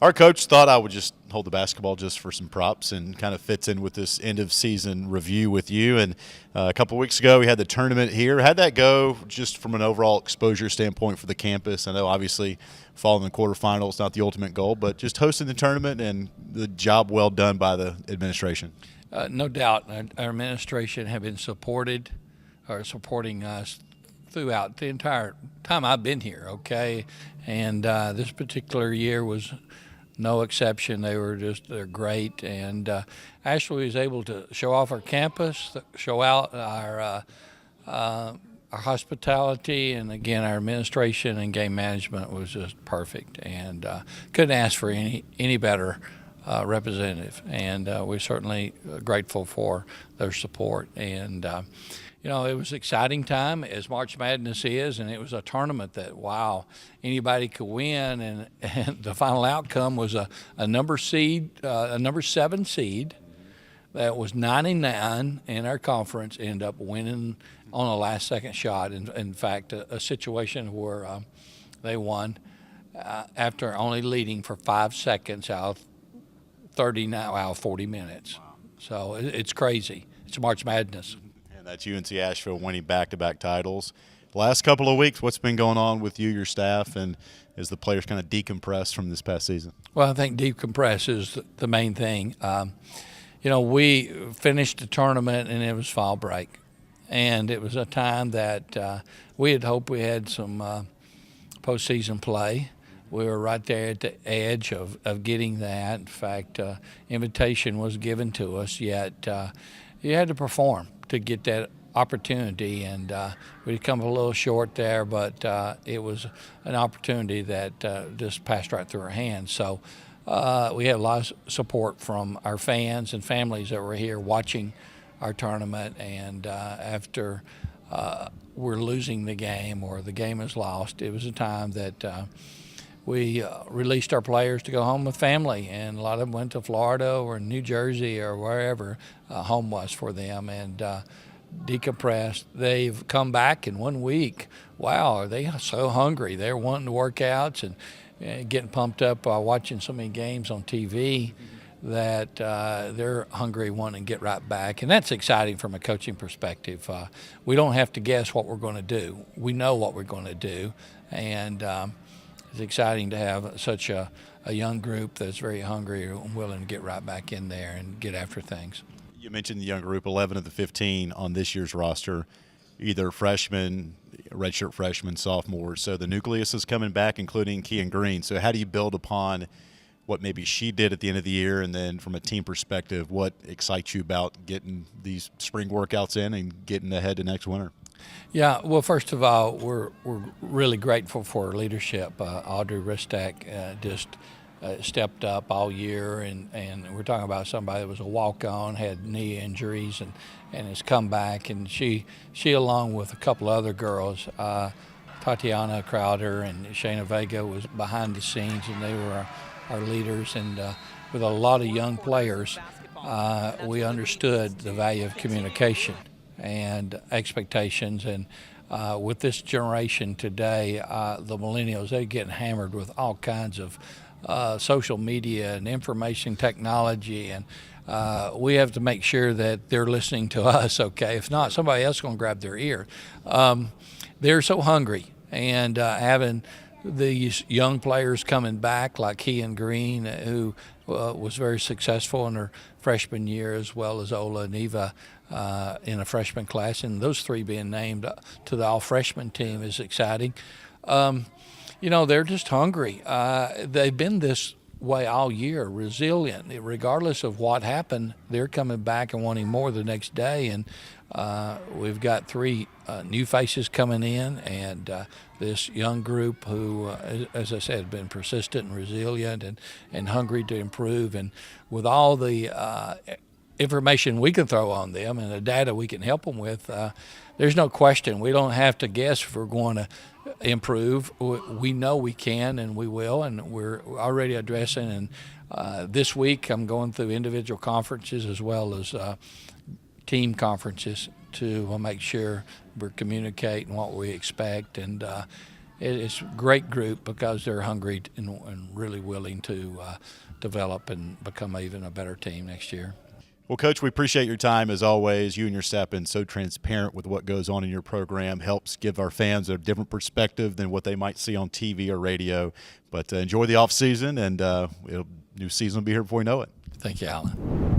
Our coach thought I would just hold the basketball just for some props, and kind of fits in with this end of season review with you. And a couple weeks ago, we had the tournament here. How'd that go just from an overall exposure standpoint for the campus? I know obviously falling in the quarterfinals not the ultimate goal, but just hosting the tournament and the job well done by the administration. No doubt, our administration have been supporting us throughout the entire time I've been here. Okay, and this particular year was no exception. They're great, and Ashley was able to show off our campus, show out our hospitality, and again our administration and game management was just perfect, and couldn't ask for any better representative, and we're certainly grateful for their support. And it was an exciting time, as March Madness is, and it was a tournament that, wow, anybody could win. And the final outcome was a number 7 seed that was 99 in our conference, ended up winning on a last-second shot. In fact, a situation where they won after only leading for 5 seconds out of 40 minutes. Wow. So it's crazy. It's March Madness. And that's UNC Asheville winning back-to-back titles. The last couple of weeks, what's been going on with you, your staff, and as the players kind of decompress from this past season? Well, I think decompress is the main thing. We finished the tournament, and it was fall break. And it was a time that we had hoped we had some postseason play. We were right there at the edge of getting that. In fact, invitation was given to us, yet you had to perform to get that opportunity, and we'd come a little short there, but it was an opportunity that just passed right through our hands. So we had a lot of support from our fans and families that were here watching our tournament, and after we're losing the game or the game is lost, it was a time that we released our players to go home with family, and a lot of them went to Florida or New Jersey or wherever home was for them, and decompressed. They've come back in 1 week. Wow, are they so hungry? They're wanting to work out and getting pumped up by watching so many games on TV that they're hungry, wanting to get right back. And that's exciting from a coaching perspective. We don't have to guess what we're going to do. We know what we're going to do, and it's exciting to have such a young group that's very hungry and willing to get right back in there and get after things. You mentioned the young group, 11 of the 15 on this year's roster, either freshmen, redshirt freshmen, sophomores. So the nucleus is coming back, including Kean Green. So how do you build upon what maybe she did at the end of the year, and then from a team perspective, what excites you about getting these spring workouts in and getting ahead to next winter? Yeah, well, first of all, we're really grateful for her leadership. Audrey Ristak just stepped up all year, and we're talking about somebody that was a walk-on, had knee injuries, and has come back. And she along with a couple other girls, Tatiana Crowder and Shayna Vega, was behind the scenes, and they were our leaders. And with a lot of young players, we understood the value of communication and expectations. And with this generation today, the millennials, they're getting hammered with all kinds of social media and information technology, and we have to make sure that they're listening to us. Okay, if not, somebody else is going to grab their ear. They're so hungry, and having these young players coming back like Kean Green, who was very successful in her freshman year, as well as Ola and Eva in a freshman class, and those three being named to the all-freshman team is exciting. They're just hungry. They've been this way all year, resilient. Regardless of what happened, they're coming back and wanting more the next day. And we've got 3 new faces coming in, and this young group who, as I said, have been persistent and resilient and hungry to improve. And with all the information we can throw on them and the data we can help them with, there's no question. We don't have to guess if we're going to improve. We know we can, and we will, and we're already addressing. And this week I'm going through individual conferences as well as team conferences to make sure we're communicating what we expect. And it's a great group because they're hungry and really willing to develop and become even a better team next year. Well, Coach, we appreciate your time as always. You and your staff have been so transparent with what goes on in your program, helps give our fans a different perspective than what they might see on TV or radio. But enjoy the off season, and new season will be here before you know it. Thank you, Alan.